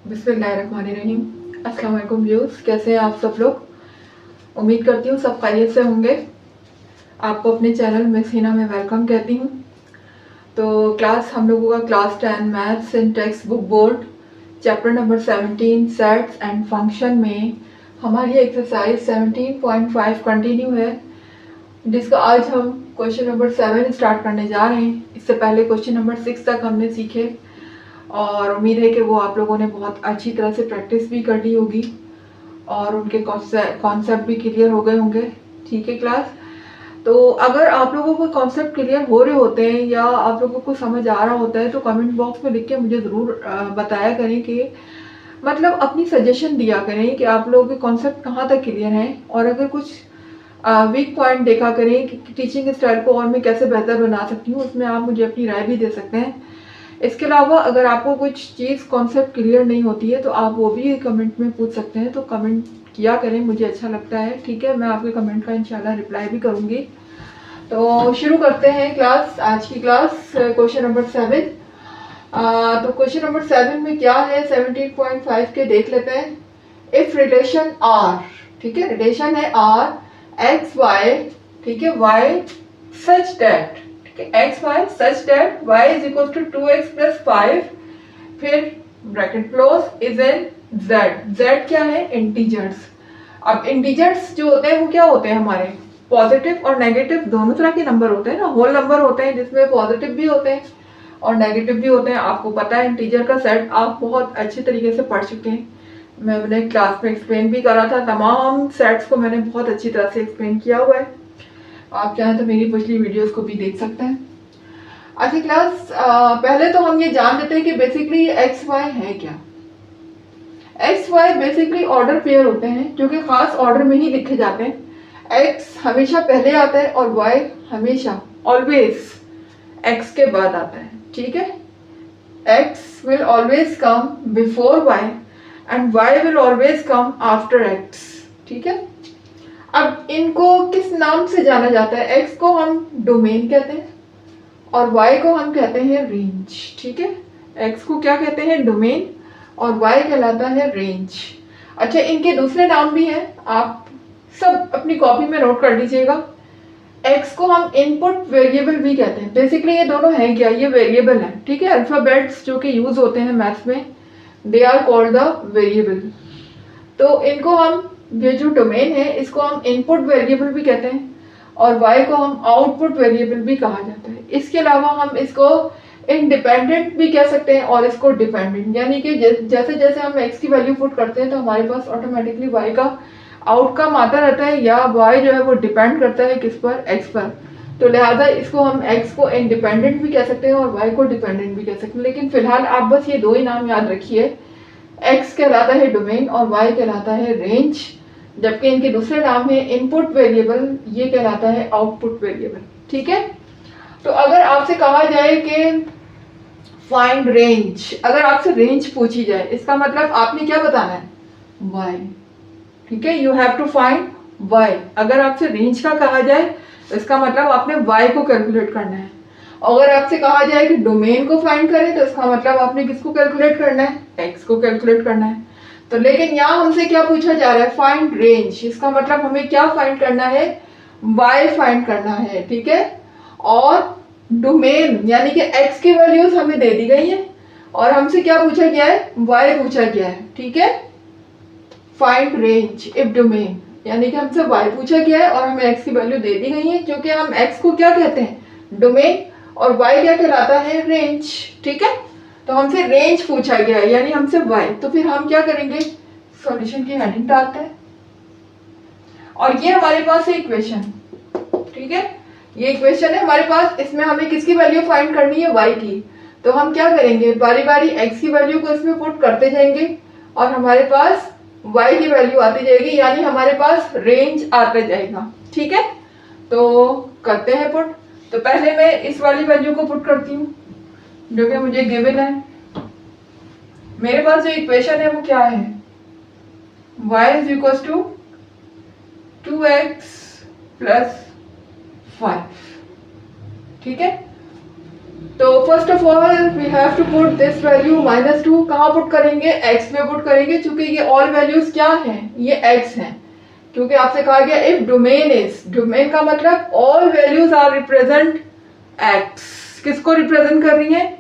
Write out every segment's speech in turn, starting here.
बिस्मिल्लाहिर्रहमानिर्रहीम। अस्सलाम वालेकुम व्यूज़, कैसे हैं आप सब लोग। उम्मीद करती हूँ सब खैरियत से होंगे। आपको अपने चैनल मिस हिना में वेलकम कहती हूँ। तो क्लास हम लोगों का class 10 maths in text book board chapter number 17 sets and function में हमारी एक्सरसाइज 17.5 कंटिन्यू है, जिसका आज हम क्वेश्चन नंबर 7 स्टार्ट करने जा रहे हैं। इससे पहले क्वेश्चन नंबर 6 तक हमने सीखे और उम्मीद है कि वो आप लोगों ने बहुत अच्छी तरह से प्रैक्टिस भी कर ली होगी और उनके कॉन्सेप्ट भी क्लियर हो गए होंगे। ठीक है क्लास। तो अगर आप लोगों को कॉन्सेप्ट क्लियर हो रहे होते हैं या आप लोगों को समझ आ रहा होता है तो कमेंट बॉक्स में लिख के मुझे ज़रूर बताया करें कि मतलब अपनी सजेशन दिया करें कि आप लोगों के कॉन्सेप्ट कहाँ तक क्लियर हैं, और अगर कुछ वीक पॉइंट देखा करें कि टीचिंग स्टाइल को और मैं कैसे बेहतर बना सकती हूँ, उसमें आप मुझे अपनी राय भी दे सकते हैं। इसके अलावा अगर आपको कुछ चीज़ कॉन्सेप्ट क्लियर नहीं होती है तो आप वो भी कमेंट में पूछ सकते हैं, तो कमेंट किया करें, मुझे अच्छा लगता है। ठीक है, मैं आपके कमेंट का इंशाल्लाह रिप्लाई भी करूँगी। तो शुरू करते हैं क्लास, आज की क्लास क्वेश्चन नंबर 7। तो क्वेश्चन नंबर 7 में क्या है 17.5 के देख लेते हैं। इफ रिलेशन आर, ठीक है, रिलेशन है आर एक्स वाई, ठीक है, y such that, x y such that y is equal to 2x plus 5, फिर bracket close is in Z. Z क्या है? इंटीजर्स। अब इंटीजर्स जो होते हैं वो क्या होते हैं हमारे, पॉजिटिव और नेगेटिव दोनों तरह के नंबर होते हैं ना। होल नंबर होते हैं जिसमें पॉजिटिव भी होते हैं और नेगेटिव भी होते हैं। आपको पता है इंटीजर का सेट आप बहुत अच्छे तरीके से पढ़ चुके हैं, मैंने क्लास में एक्सप्लेन भी करा था। तमाम सेट्स को मैंने बहुत अच्छी तरह से एक्सप्लेन किया हुआ है, आप चाहें तो मेरी पिछली वीडियोस को भी देख सकते हैं। अच्छा क्लास, पहले तो हम ये जान लेते हैं कि बेसिकली एक्स वाई है क्या। X y basically order pair होते हैं जो कि खास ऑर्डर में ही लिखे जाते हैं। एक्स हमेशा पहले आता है और वाई हमेशा ऑलवेज एक्स के बाद आता है। ठीक है, x will always come before y and y will always come after x. ठीक है, अब इनको किस नाम से जाना जाता है? एक्स को हम डोमेन कहते हैं और वाई को हम कहते हैं रेंज। ठीक है, एक्स को क्या कहते हैं? डोमेन, और वाई कहलाता है रेंज। अच्छा, इनके दूसरे नाम भी हैं, आप सब अपनी कॉपी में नोट कर लीजिएगा। एक्स को हम इनपुट वेरिएबल भी कहते हैं। बेसिकली ये दोनों हैं क्या? ये वेरिएबल है। ठीक है, अल्फाबेट्स जो कि यूज होते हैं मैथ्स में, they are called the variable. तो इनको हम, ये जो डोमेन है इसको हम इनपुट वेरिएबल भी कहते हैं और वाई को हम आउटपुट वेरिएबल भी कहा जाता है। इसके अलावा हम इसको इंडिपेंडेंट भी कह सकते हैं और इसको डिपेंडेंट, यानी कि जैसे जैसे हम एक्स की वैल्यू पुट करते हैं तो हमारे पास ऑटोमेटिकली वाई का आउटकम आता रहता है, या वाई जो है वो डिपेंड करता है किस पर? एक्स पर। तो लिहाजा इसको हम एक्स को इंडिपेंडेंट भी कह सकते हैं और वाई को डिपेंडेंट भी कह सकते हैं। लेकिन फिलहाल आप बस ये दो ही नाम याद रखिए, एक्स कहलाता है डोमेन और वाई कहलाता है रेंज, जबकि इनके दूसरे नाम है इनपुट वेरिएबल, ये कहलाता है आउटपुट वेरिएबल। ठीक है, तो अगर आपसे कहा जाए कि फाइंड रेंज, अगर आपसे रेंज पूछी जाए, इसका मतलब आपने क्या बताना है? वाई। ठीक है, you have to find y. अगर आपसे रेंज का कहा जाए तो इसका मतलब आपने वाई को कैलकुलेट करना है। अगर आपसे कहा जाए कि डोमेन को फाइंड करें तो इसका मतलब आपने किसको कैलकुलेट करना है? एक्स को कैलकुलेट करना है। तो लेकिन यहाँ हमसे क्या पूछा जा रहा है? Find range. इसका मतलब हमें क्या फाइंड करना है? वाई फाइंड करना है। ठीक है, और डोमेन यानी कि एक्स की वैल्यूज हमें दे दी गई है और हमसे क्या पूछा गया है? वाई पूछा गया है। ठीक है, फाइंड रेंज इफ डोमेन, यानी कि हमसे वाई पूछा गया है और हमें एक्स की वैल्यू दे दी गई है, क्योंकि हम एक्स को क्या कहते हैं? डोमेन, और वाई क्या कहलाता है? रेंज। ठीक है, तो हमसे रेंज पूछा गया है यानी हमसे वाई, तो फिर हम क्या करेंगे? सॉल्यूशन की हेडिंग डालते हैं और ये हमारे पास है इक्वेशन। ठीक है, ये इक्वेशन है हमारे पास, इसमें हमें किसकी वैल्यू फाइंड करनी है? वाई की। तो हम क्या करेंगे? बारी बारी एक्स की वैल्यू को इसमें पुट करते जाएंगे और हमारे पास वाई की वैल्यू आती जाएगी, यानी हमारे पास रेंज आता जाएगा। ठीक है, तो करते हैं पुट। तो पहले मैं इस वाली वैल्यू को पुट करती हूँ जो कि मुझे गिवन है। मेरे पास जो इक्वेशन है वो क्या है? y is equal to 2x plus 5। ठीक है, तो first of all we have to put this value -2 कहाँ पुट करेंगे, x में पुट करेंगे, क्योंकि ये ऑल वैल्यूज क्या हैं, ये x हैं, क्योंकि आपसे कहा गया इफ डोमेन इज, डोमेन का मतलब all values are represent x, किसको रिप्रेजेंट कर रही है,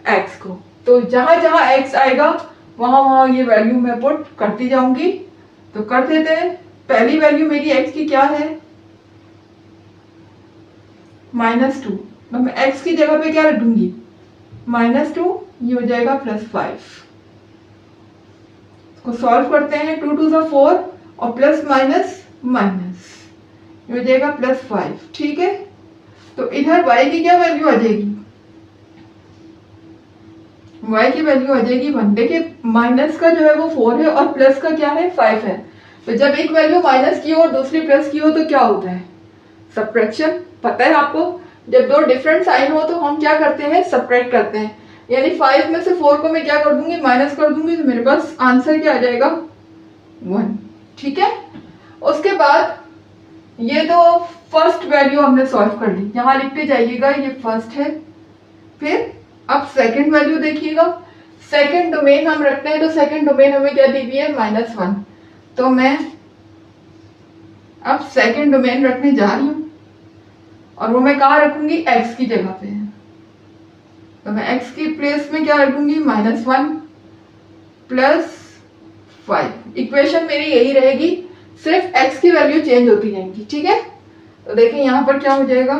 x को। तो जहां जहां x आएगा वहां वहां ये वैल्यू मैं पुट करती जाऊंगी। तो कर देते हैं। पहली वैल्यू मेरी x की क्या है, -2, तो मैं x की जगह पे क्या रख दूंगी, -2, ये हो जाएगा +5। इसको सॉल्व करते हैं, 2 2 4 और प्लस माइनस माइनस, ये हो जाएगा +5, ठीक है। तो इधर y की क्या वैल्यू आ जाएगी, y की वैल्यू आ जाएगी 1। देखिए माइनस का जो है वो 4 है और प्लस का क्या है 5 है। तो जब एक वैल्यू माइनस की हो और दूसरी प्लस की हो तो क्या होता है, सब्ट्रैक्शन। पता है आपको, जब दो डिफरेंट साइन हो तो हम क्या करते हैं, सब्ट्रैक्ट करते हैं। यानी 5 में से 4 को मैं क्या कर दूंगी, माइनस कर दूंगी, तो मेरे पास आंसर क्या आ जाएगा, 1, ठीक है। उसके बाद ये तो फर्स्ट वैल्यू हमने सॉल्व कर ली, यहाँ लिखते जाइएगा ये फर्स्ट है। फिर अब सेकंड वैल्यू देखिएगा, सेकंड डोमेन हम रखते हैं, तो सेकंड डोमेन हमें क्या दी हुई है, -1। तो मैं अब सेकंड डोमेन रखने जा रही हूँ और वो मैं कहाँ रखूंगी, x की जगह पे। तो मैं x की प्लेस में क्या रखूंगी, -1 +5। इक्वेशन मेरी यही रहेगी, सिर्फ x की वैल्यू चेंज होती रहेंगी, ठीक है। तो देखिए यहाँ पर क्या हो जाएगा,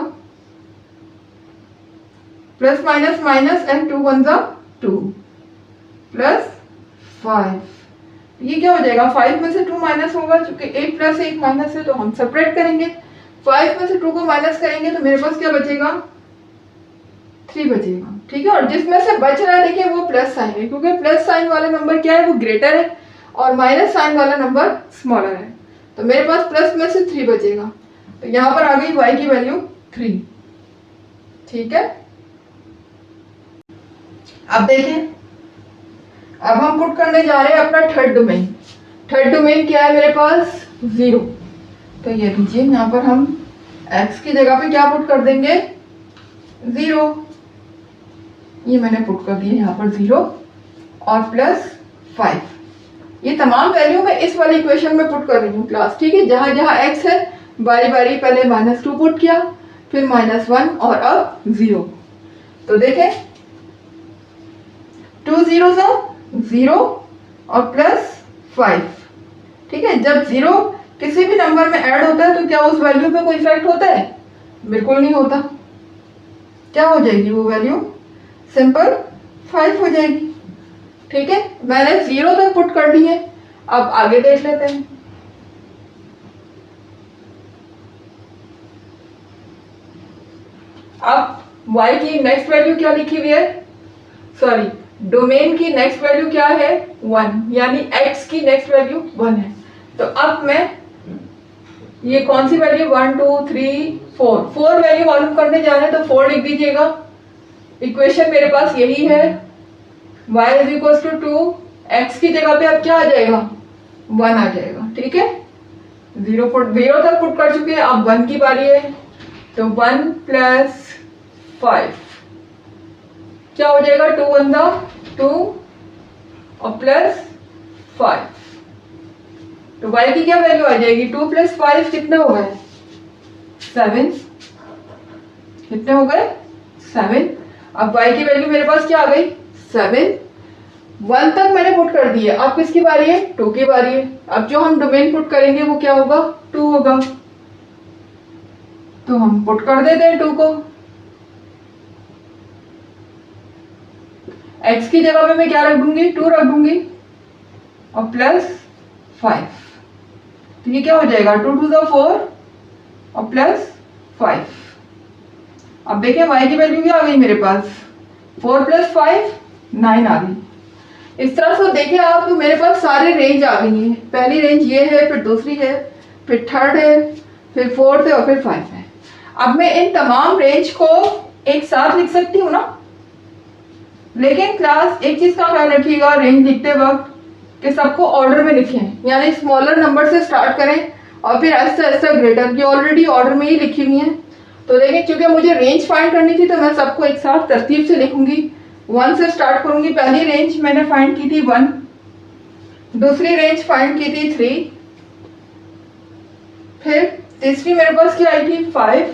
प्लस माइनस माइनस एंड 2 1 2 +5। ये क्या हो जाएगा, 5 में से 2 माइनस होगा, क्योंकि 1 + 1 माइनस है, तो हम सेपरेट करेंगे। 5 में से 2 को माइनस करेंगे तो मेरे पास क्या बचेगा, 3 बचेगा, ठीक है। और जिसमें से बच रहा है देखिए वो प्लस साइन है, क्योंकि प्लस साइन वाला नंबर क्या है, वो ग्रेटर है और माइनस साइन वाला नंबर स्मॉलर है। तो मेरे पास प्लस में से 3 बचेगा। तो यहाँ पर आ गई y की वैल्यू 3, ठीक है। अब देखें, अब हम पुट करने जा रहे हैं अपना थर्ड डोमेन। थर्ड डोमेन क्या है मेरे पास, 0। तो ये लीजिए यहाँ पर हम x की जगह पे क्या पुट कर देंगे, 0। ये मैंने पुट कर दिया यहाँ पर 0 और +5। ये तमाम वैल्यू मैं इस वाली इक्वेशन में पुट कर रही हूँ क्लास, ठीक है। जहां जहां x है बारी बारी पहले -2 पुट किया, फिर -1 और अब 0। तो देखें 2 0 0 और +5, ठीक है। जब 0 किसी भी नंबर में ऐड होता है तो क्या उस वैल्यू पे कोई इफेक्ट होता है, बिल्कुल नहीं होता। क्या हो जाएगी वो वैल्यू, सिंपल 5 हो जाएगी, ठीक है। मैंने 0 तक पुट कर ली है, अब आगे देख लेते हैं। अब y की नेक्स्ट वैल्यू क्या लिखी हुई है, सॉरी डोमेन की नेक्स्ट वैल्यू क्या है, 1, यानी x की नेक्स्ट वैल्यू 1 है। तो अब मैं ये कौन सी वैल्यू, 1 2 3 4 वैल्यू मालूम करने जा रहे हैं, तो 4 लिख दीजिएगा। इक्वेशन मेरे पास यही है, y = 2, x की जगह पे अब क्या आ जाएगा, 1 आ जाएगा, ठीक है। 0 तक पुट कर चुके हैं, अब 1 की बारी है। तो 1 + 5 क्या हो जाएगा, 2 1 2 और +5। तो y की क्या वैल्यू आ जाएगी, 2 + 5 कितने हो गए, 7। कितने हो गए, 7। अब y की वैल्यू मेरे पास क्या आ गई, 7। 1 तक मैंने पुट कर दी है, अब किसकी बारी है, 2 की बारी है। अब जो हम डोमेन पुट करेंगे वो क्या होगा, 2 होगा। तो हम पुट कर देते हैं 2 को। x की जगह पे मैं क्या रख दूंगी, 2 रख दूंगी और +5। तो ये क्या हो जाएगा, 2 2 4 और +5। अब देखिए y की वैल्यू क्या आ गई मेरे पास, 4 + 5 9 आ गई। इस तरह से देखिए आप, तो मेरे पास सारे रेंज आ गई हैं। पहली रेंज ये है, फिर दूसरी है, फिर थर्ड है, फिर फोर्थ है और फिर 5 है। अब मैं इन तमाम रेंज को एक साथ लिख सकती हूँ ना, लेकिन क्लास एक चीज का ख्याल रखिएगा रेंज लिखते वक्त कि सबको ऑर्डर में लिखें, यानी स्मॉलर नंबर से स्टार्ट करें और फिर आहिस्ता आहिस्ता ग्रेटर की ऑलरेडी ऑर्डर में ही लिखी हुई है। तो देखिए क्योंकि मुझे रेंज फाइंड करनी थी तो मैं सबको एक साथ तरतीब से लिखूंगी। 1 से स्टार्ट करूंगी। पहली रेंज मैंने फाइंड की थी 1, दूसरी रेंज फाइंड की थी 3, फिर तीसरी मेरे पास क्या आई थी 5,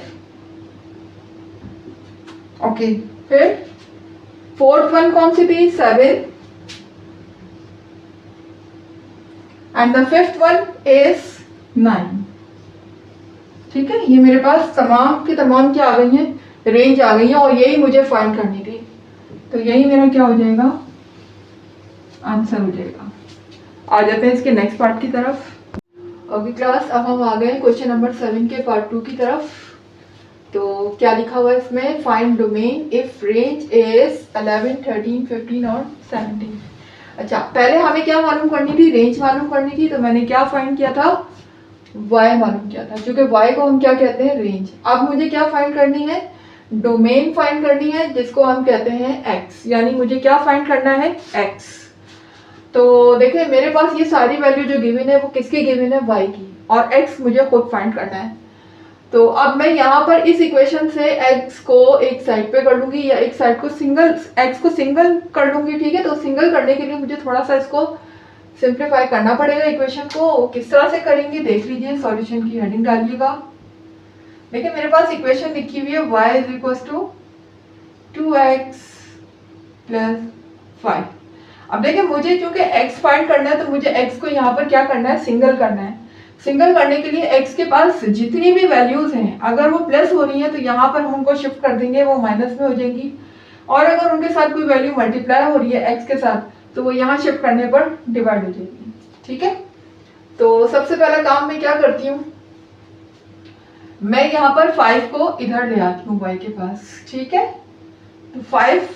ओके, फिर फोर्थ वन कौन सी थी 7, and the fifth one is 9। ठीक है, ये मेरे पास तमाम की तमाम क्या आ गई हैं, रेंज आ गई है और यही मुझे फाइंड करनी थी। तो यही मेरा क्या हो जाएगा, आंसर हो जाएगा। आ जाते हैं इसके नेक्स्ट पार्ट की तरफ। ओके क्लास, अब हम आ गए क्वेश्चन नंबर 7 के पार्ट 2 की तरफ। तो क्या लिखा हुआ है इसमें, find domain if range is 11, 13, 15 और 17। अच्छा, पहले हमें क्या मालूम करनी थी, रेंज मालूम करनी थी। तो मैंने क्या फाइंड किया था, y मालूम किया था, क्योंकि y को हम क्या कहते हैं, रेंज। अब मुझे क्या फाइंड करनी है, डोमेन फाइंड करनी है, जिसको हम कहते हैं x, यानी मुझे क्या फाइंड करना है, x। तो देखिए मेरे पास ये सारी वैल्यू जो गिवन है वो किसकी गिवन है, y की, और x मुझे खुद फाइंड करना है। तो अब मैं यहाँ पर इस इक्वेशन से x को एक साइड पे कर लूंगी, या एक साइड को सिंगल, x को सिंगल कर लूंगी। ठीक है, तो सिंगल करने के लिए मुझे थोड़ा सा इसको सिंप्लीफाई करना पड़ेगा। इक्वेशन को किस तरह से करेंगे देख लीजिए, सॉल्यूशन की हेडिंग डालिएगा। देखिए मेरे पास इक्वेशन लिखी हुई है y is equal to 2x plus 5। अब देखिए मुझे चूंकि x फाइंड करना है तो मुझे x को यहाँ पर क्या करना है, सिंगल करना है। सिंगल करने के लिए x के पास जितनी भी वैल्यूज हैं, अगर वो प्लस हो रही है तो यहाँ पर हम उनको शिफ्ट कर देंगे, वो माइनस में हो जाएंगी। और अगर उनके साथ कोई वैल्यू मल्टीप्लाई हो रही है x के साथ, तो वो यहाँ शिफ्ट करने पर डिवाइड हो जाएगी। ठीक है, तो सबसे पहला काम मैं क्या करती हूँ, मैं यहाँ पर 5 को इधर ले आती हूँ y के पास। ठीक है, तो 5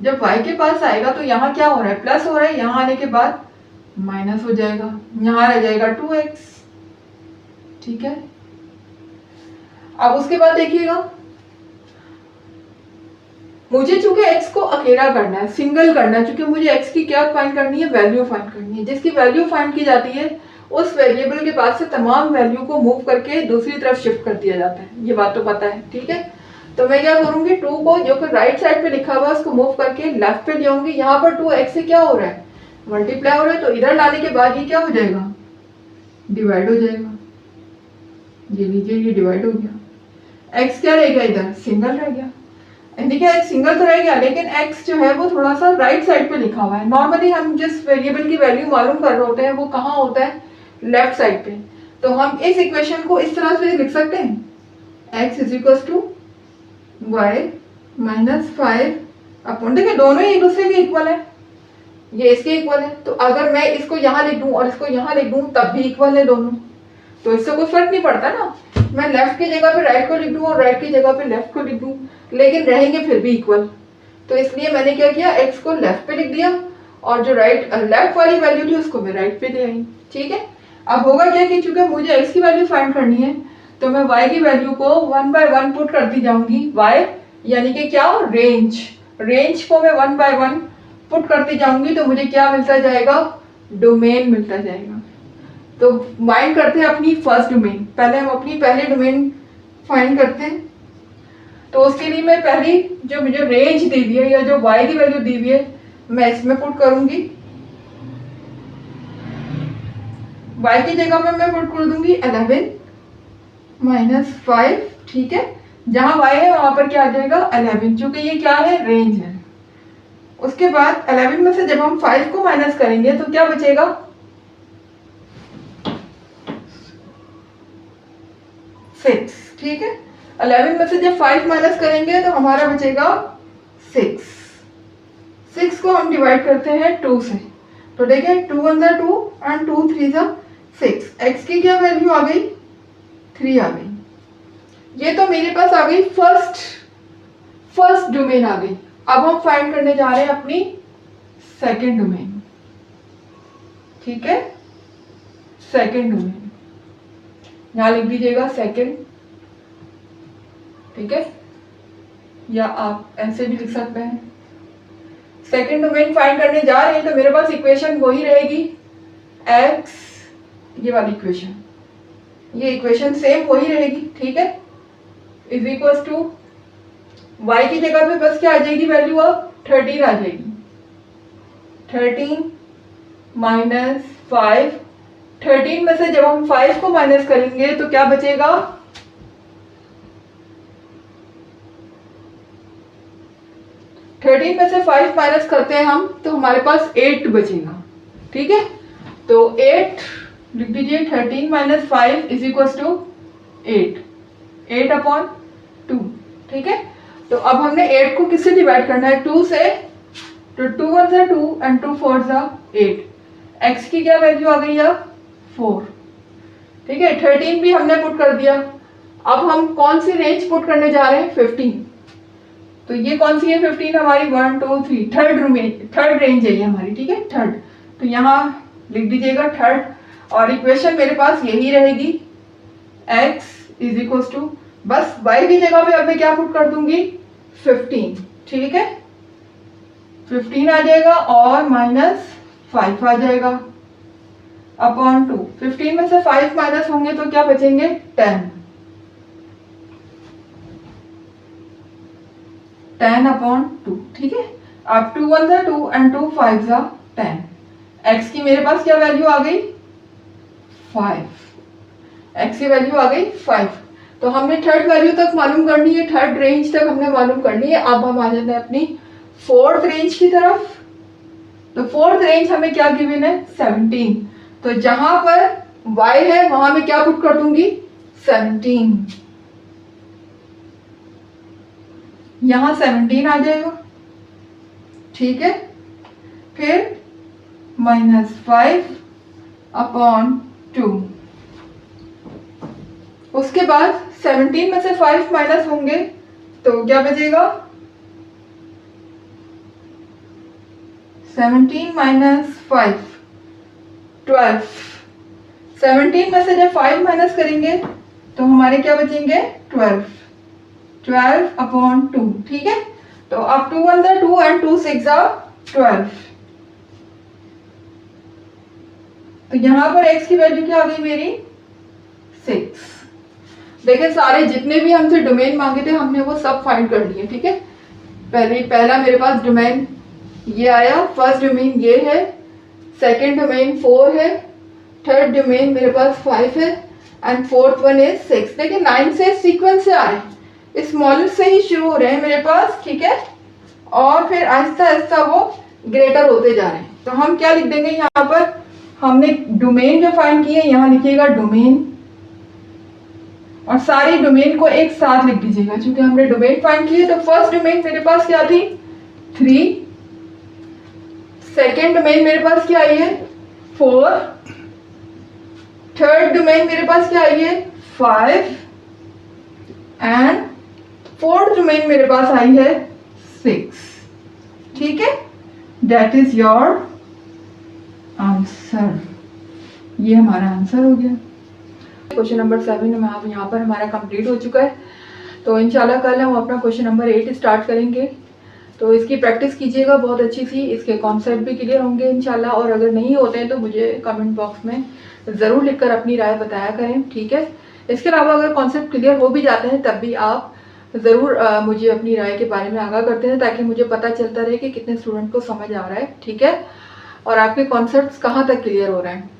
जब y के पास आएगा तो यहाँ क्या हो रहा है, प्लस हो रहा है, यहाँ आने के बाद माइनस हो जाएगा, यहाँ रह जाएगा 2x। ठीक है, अब उसके बाद देखिएगा मुझे चूंकि x को अकेला करना है, सिंगल करना है, चूंकि मुझे x की क्या फाइंड करनी है, वैल्यू फाइंड करनी है। जिसकी वैल्यू फाइंड की जाती है उस वेरिएबल के पास से तमाम वैल्यू को मूव करके दूसरी तरफ शिफ्ट कर दिया जाता है, ये बात तो पता है। ठीक है, तो मैं क्या करूंगी, 2 को जो कि राइट साइड पे लिखा हुआ है उसको मूव करके लेफ्ट पे ले आऊंगी। यहाँ पर 2x से क्या हो रहा है, मल्टीप्लाई हो रहा है, तो इधर लाने के बाद ये क्या हो जाएगा, डिवाइड हो जाएगा। ये लीजिए, ये डिवाइड हो गया। x क्या रह गया, इधर सिंगल रह गया। देखिए x सिंगल तो रह गया, लेकिन x जो है वो थोड़ा सा राइट साइड पे लिखा हुआ है। नॉर्मली हम जिस वेरिएबल की वैल्यू मालूम कर रहे होते हैं वो कहाँ होता है, लेफ्ट साइड पे। तो हम इस इक्वेशन को इस तरह से लिख सकते हैं, x is equal to y minus 5 upon, देखिए दोनों ही एक दूसरे के इक्वल है, ये इसके इक्वल है। तो अगर मैं इसको यहाँ लिख दूं और इसको यहाँ लिख दूं तब भी इक्वल है दोनों, तो इससे कोई फर्क नहीं पड़ता ना। मैं लेफ्ट की जगह पे राइट को लिख दूं और राइट की जगह पे लेफ्ट को लिख दूं, लेकिन रहेंगे फिर भी इक्वल। तो इसलिए मैंने क्या किया, x को लेफ्ट पे लिख दिया और जो लेफ्ट वाली वैल्यू थी उसको मैं राइट पे ले आई। ठीक है, अब होगा क्या कि चूंकि मुझे x की वैल्यू फाइंड करनी है तो मैं y की वैल्यू को 1 बाय 1 पुट करती जाऊंगी। y यानी कि क्या, रेंज, रेंज को मैं 1 बाय 1 पुट करती जाऊंगी, तो मुझे क्या मिलता जाएगा, डोमेन मिलता जाएगा। तो फाइंड करते हैं अपनी फर्स्ट डोमेन। पहले हम अपनी पहले डोमेन फाइंड करते हैं। तो उसके लिए मैं पहली जो मुझे रेंज दी हुई है या जो y की वैल्यू दी हुई है मैं इसमें पुट करूंगी। y की जगह में मैं पुट कर दूंगी 11 माइनस 5। ठीक है, जहां y है वहां पर क्या आ जाएगा 11, क्योंकि ये क्या है, रेंज है। उसके बाद 11 में से जब हम 5 को माइनस करेंगे तो क्या बचेगा, 6। ठीक है, 11 में से जब 5 माइनस करेंगे तो हमारा बचेगा 6। 6 को हम डिवाइड करते हैं 2 से, तो देखिए 2 1 2 एंड 2 3 6। x की क्या वैल्यू आ गई, 3 आ गई। ये तो मेरे पास आ गई फर्स्ट डोमेन आ गई। अब हम फाइंड करने जा रहे हैं अपनी सेकंड डोमेन। ठीक है, सेकंड डोमेन यहां लिख दीजिएगा सेकंड। ठीक है, या आप ऐसे भी लिख सकते हैं। सेकंड डोमेन फाइंड करने जा रहे हैं तो मेरे पास इक्वेशन वही रहेगी, x, ये वाली इक्वेशन, ये इक्वेशन सेम वही रहेगी। ठीक है, इज इक्वल टू y की जगह पे बस क्या आ जाएगी वैल्यू, अब 13 आ जाएगी। 13 माइनस 5, 13 में से जब हम 5 को माइनस करेंगे तो क्या बचेगा, 13 में से 5 माइनस करते हैं हम तो हमारे पास 8 बचेगा। ठीक है, तो 8 लिख दीजिए, 13 माइनस 5 इज इक्वल टू 8/2। ठीक है, तो अब हमने 8 को किससे डिवाइड करना है, 2 से, तो 2 1 सा 2 एंड 2 4 सा 8। x की क्या वैल्यू आ गई अब 4। ठीक है, 13 भी हमने पुट कर दिया। अब हम कौन सी रेंज पुट करने जा रहे हैं, 15। तो ये कौन सी है 15 हमारी, 1 2 3, थर्ड रेंज है ये हमारी। ठीक है, थर्ड, तो यहाँ लिख दीजिएगा थर्ड, और इक्वेशन मेरे पास यही रहेगी, x इज इक्वल टू, बस y की जगह पे अब मैं क्या पुट कर दूंगी, 15। ठीक है, 15 आ जाएगा और माइनस 5 आ जाएगा अपॉन 2। 15 में से 5 माइनस होंगे तो क्या बचेंगे, 10/2। ठीक है, अब 2 1 सा 2 एंड 2 5 सा 10। x की मेरे पास क्या वैल्यू आ गई, 5। x की वैल्यू आ गई 5। तो हमने थर्ड वैल्यू तक मालूम करनी है, थर्ड रेंज तक हमने मालूम करनी है। अब हम आ जाते हैं अपनी फोर्थ रेंज की तरफ। तो फोर्थ रेंज हमें क्या गिवन है, 17। तो जहां पर y है वहां मैं क्या पुट कर दूंगी, 17। यहां 17 आ जाएगा। ठीक है, फिर -5/2। उसके बाद 17 में से 5 माइनस होंगे तो क्या बचेगा, 17 माइनस 5 12। 17 में से जब 5 माइनस करेंगे तो हमारे क्या बचेंगे, 12/2। ठीक है, तो अब 2 1 सा 2 एंड 2 6 सा 12। तो यहां पर x की वैल्यू क्या आ गई मेरी, 6। देखिए सारे जितने भी हमसे डोमेन मांगे थे हमने वो सब फाइंड कर लिए। ठीक है, पहला मेरे पास डोमेन ये आया, फर्स्ट डोमेन ये है, सेकंड डोमेन 4 है, थर्ड डोमेन मेरे पास 5 है एंड फोर्थ वन इज 6। देखिए 9 से सीक्वेंस से आ रहे हैं, स्मॉलेस्ट से ही शुरू हो रहे हैं मेरे पास। ठीक है, और फिर आहिस्ता आहिस्ता वो ग्रेटर होते जा रहे हैं। तो हम क्या लिख देंगे, यहाँ पर हमने डोमेन जो फाइंड किए यहाँ लिखिएगा डोमेन, और सारी डोमेन को एक साथ लिख दीजिएगा क्योंकि हमने डोमेन फाइंड किए। तो फर्स्ट डोमेन मेरे पास क्या थी, 3। सेकेंड डोमेन मेरे पास क्या आई है, 4। थर्ड डोमेन मेरे पास क्या आई है, 5 एंड फोर्थ डोमेन मेरे पास आई है 6। ठीक है, दैट इज योर आंसर। ये हमारा आंसर हो गया। क्वेश्चन नंबर 7 में आप यहाँ पर हमारा कंप्लीट हो चुका है। तो इंशाल्लाह कल हम अपना क्वेश्चन नंबर 8 स्टार्ट करेंगे। तो इसकी प्रैक्टिस कीजिएगा बहुत अच्छी सी, इसके कॉन्सेप्ट भी क्लियर होंगे इंशाल्लाह। और अगर नहीं होते हैं तो मुझे कमेंट बॉक्स में ज़रूर लिखकर अपनी राय बताया करें। ठीक है, इसके अलावा अगर कॉन्सेप्ट क्लियर हो भी जाते हैं तब भी आप ज़रूर मुझे अपनी राय के बारे में आगाह करते हैं ताकि मुझे पता चलता रहे कि कितने स्टूडेंट को समझ आ रहा है। ठीक है, और आपके कॉन्सेप्ट्स कहाँ तक क्लियर हो रहे हैं।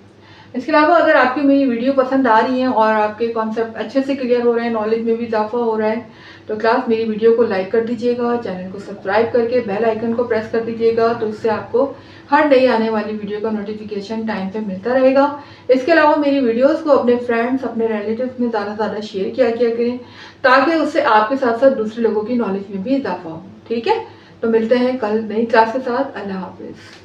इसके अलावा अगर आपकी मेरी वीडियो पसंद आ रही है और आपके कॉन्सेप्ट अच्छे से क्लियर हो रहे हैं, नॉलेज में भी इजाफा हो रहा है, तो क्लास मेरी वीडियो को लाइक कर दीजिएगा, चैनल को सब्सक्राइब करके बेल आइकन को प्रेस कर दीजिएगा। तो इससे आपको हर नई आने वाली वीडियो का नोटिफिकेशन टाइम पे मिलता रहेगा। इसके अलावा मेरी वीडियोस को अपने फ्रेंड्स, अपने रिलेटिव्स में ज़्यादा से ज़्यादा शेयर किया करें ताकि उससे आपके साथ साथ दूसरे लोगों की नॉलेज में भी इजाफा हो। ठीक है, तो मिलते हैं कल नई क्लास के साथ। अल्लाह हाफिज़।